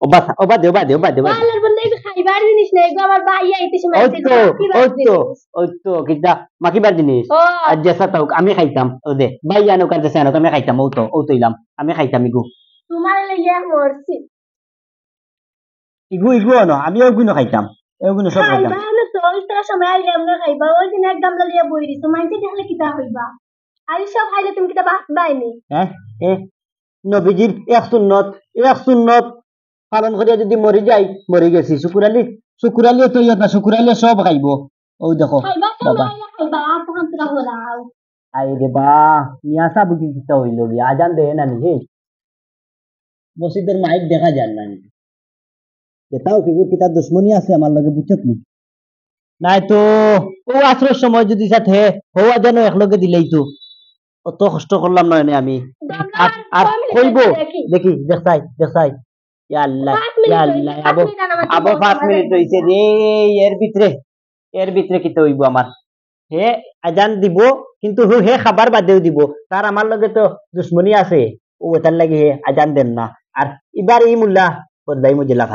ওবা দে আল্লাহর বন্ধু এই খাইবার জিনিস না এগো আমার ভাই আইতেছে ওই তো কিটা মাকিবার জিনিস আর জেসা তাও আমি খাইতাম ও দে ভাই আনো কাজে আনো আমি খাইতাম ও তো ইলাম আমি খাইতাম ইগু তোমার লাগিয়া মরছি ইগু আনো আমি ওগুলো খাইতাম ওগুলো সব খাইতাম খাইবা না তো ইতরা সময় আইলে আমরা খাইবা ওই দিন এক গামলা লিয়া বই দিছো মাইতে দেখলে কিতা হইবা আই সব খাইলে তুমি কিতা বাঁচবাইনি হ্যাঁ এ নবীজির এক সুন্নত পালন করিয়া যদি মরি যাই মরি গেছি শুকুরালি তো ইয়ত না শুকুরালি সব খাইব ও দেখো খাইবা বাবা খাইবা তখন তোরা হলাও আই রে বা মিয়া সাবু কি কিতা হইল গিয়া আজান দে না নি হে মসজিদের মাইক দেখা যান না এটাও কি কিতা দুশ্মনী আছে আমার লগে বুঝছত নি নাই তো ও আসর সময় যদি সাথে হওয়া যেন একলগে দিলেই তো অত কষ্ট করলাম নয় আমি আর কইব দেখি দেখাই ইয়া আল্লাহ আবো 5 মিনিট হইছে রে এর ভিতরে কি তো হইব আমার হে আজান দিব কিন্তু হে খাবার বাদেও দিব তার আমার লগে তো দুশ্মনী আছে ও তার লাগে হে আজান দেন না আর এবার এই মুল্লা বদলাইমু জেলা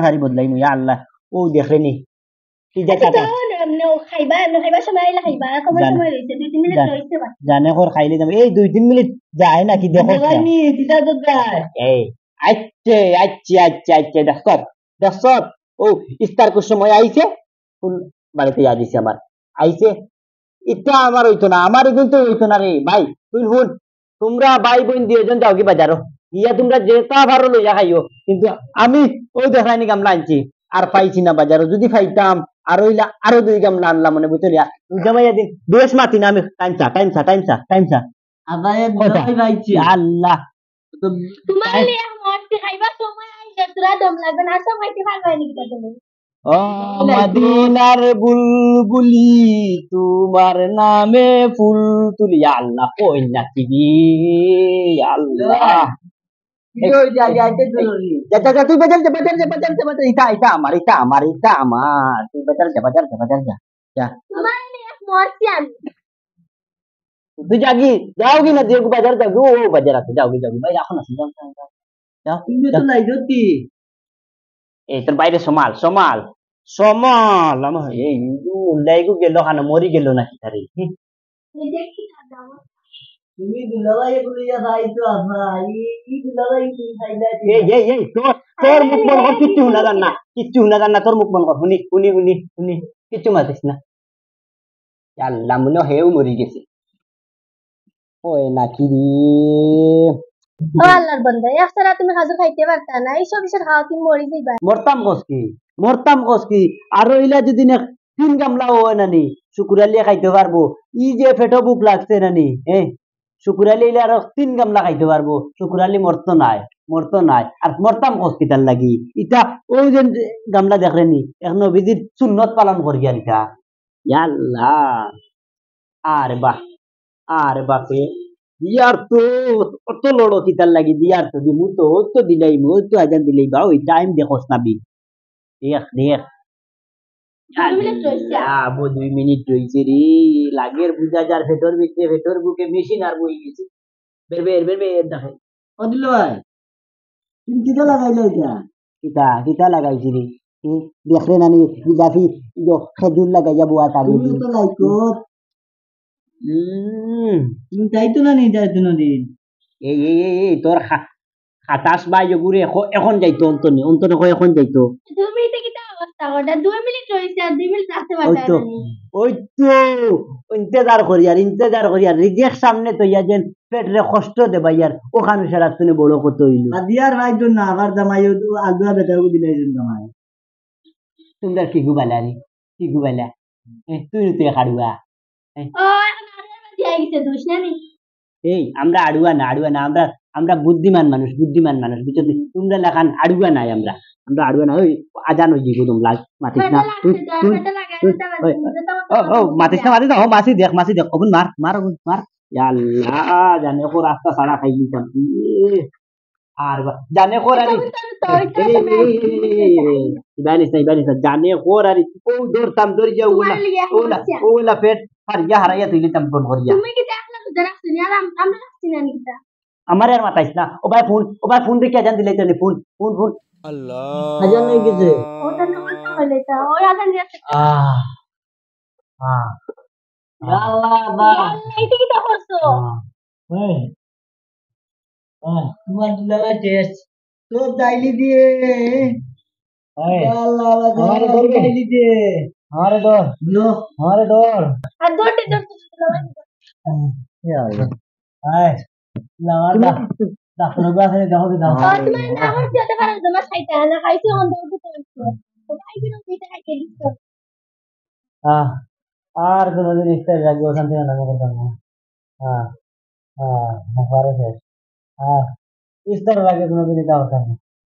ভারী বদলাইমু ইয়া আল্লাহ ও দেখেনি কি জায়গাটা জানে কর খাইলে যাবে এই 2-3 মিনিট যায় নাকি দেখো এই আচ্ছা দেখছ ও ইফতার করার সময় আইছে কোন বাড়িতে ইয়া দিছে আমার আইছে এটা আমার হইতো না আমার কিন্তু হইতো না রে ভাই তুই শুন তোমরা ভাই বোন দুইজন যাও কি বাজারো ইয়া তোমরা যেটা ভালো লইয়া খাইও কিন্তু আমি ওই দেখাইনি গামলা আনছি আর পাইছি না বাজারও যদি পাইতাম আরো 2 গামলা আনলাম মনে বুঝলিয়া জামাইয়া দিন বেশ মাতি না আমি টাইমসা আল্লাহ ও মদিনার বুলবুলি তোমার নামে ফুল তুলি আল্লাহ কই নাকি আল্লাহ তুই বাজার এটা আমার তুই বাজার যা তুই যাওগি না যে বাজার যাবি ও বাজার আছে যাওগি ভাই এখন আছে যাও তুমি তো নাই যদি এই তোর বাইরে সমাল আমার এই লাইগু গেল খানা মরি গেল নাকি তারে তুমি দুলাভাই গুলিয়া খাইতো আপা এই দুলাভাই তুমি খাইলা এই তোর মুখ বন্ধ কর কিচ্ছু না জান না তোর মুখ বন্ধ কর শুনি কিচ্ছু মাতিস না আল্লাহ মনে হেও মরি গেছে ওই নাকি রে আল্লাহর বান্দা একসারা তুমি হাজর খাইতে পারতা না এই সব খাওয়া তুমি মরি যাইবা মরতাম কসকি আর ইলা যদি 3 গামলা হয় নানি শুকুরালিয়া খাইতে পারবো ই যে পেটো বুক লাগছে নানি শুকুরালি ইলা আর 3 গামলা খাইতে পারবো শুকুরালি মরতো নাই আর মরতাম কসকি তার লাগি ইটা ওই যে গামলা দেখলেনি এখন নবীজির সুন্নত পালন করিয়া ইটা ইয়া আল্লাহ আরে বাপে দিয়ার তো কত লড়ো কিতার লাগি দিয়ার তো দিমু তো দিলাই মু তো আজান দিলাই বা ওই টাইম দেখোস না বি দেখ 2 মিনিট রইছে রে লাগের বুঝা যার ভেতর বুকে মেশিন আর বই গেছে বের দেখে ও দিল ভাই তুমি কিটা লাগাইলে এটা কিটা লাগাইছি রে দেখলে নানি বিদাফি খেজুর লাগাইয়া বুয়া তাবি তো লাইকো তুমি যাইতো না নি যাইতো না দিন এই তোর খাতাস বাই গুরে এখন যাইতো অন্তনে এখন যাইতো 2 মিনিটে কি অবস্থা ওটা 2 মিনিট রইছে আর 2 মিনিট আসতে পারতা না ওই তো ইন্তজার করি আর রিজেক্ট সামনে তো ইয়া যেন পেটরে কষ্ট দে ভাইয়ার ওখানে সারা তুমি বড় কত হইলো দিয়ার ভাইজন না আবার জামাই আগুয়া বেটাও দিলাইছেন জামাই তোমরা কি গুবালা তুই খাড়ুয়া এই আমরা আড়ুয়া না আমরা বুদ্ধিমান মানুষ বুঝছো তোমরা লেখান আড়ুয়া নাই আমরা আড়ুয়া না ওই আজান হয়ে যাবো তোমরা মাতিস না মাতিস না মাছি দেখ অগুন মার আল্লাহ জানে কো রাস্তা ছাড়া খাই দিতাম আর জানে কো আরে জানিস জানে কো আরে ও দৌড়তাম দৌড় যাও ওলা পেট আর ইয়া হারাইয়া তুই লিতাম ফোন করিয়া তুমি কি দেখলা তো রাখছিস না আমরা রাখছি না নিতা আমার আর মাতাইস না ও ভাই ফোন দেখে আজান দিলাই তো ফোন আজান হয়ে গেছে ওটা না করতে হলে তা ওই আজান দিয়েছে আহ আহ আল্লাহ আল্লাহ এইটা কি তা করছো এই তোমার দুলালা টেস্ট তো দাইলি দিয়ে আল্লাহ আল্লাহ দাইলি দিয়ে हमारे डोर लो हमारे डोर আর দৌড়তে দৌড়তে क्या हो गया हाय लगा ডাক্তার কাছে যাও কি দাও তোমার না আমার যেতে পারে তোমার খাইতে না খাইতে অন দৌড়তে তো ভাই দিন দিতে খাইতে দিছো হ্যাঁ আর কোনদিন স্টাইল রাখবো ওখান থেকে নামে করতাম না হ্যাঁ হ্যাঁ পারে শেষ হ্যাঁ স্টাইল রাখবে কোনদিন এটা হতাম না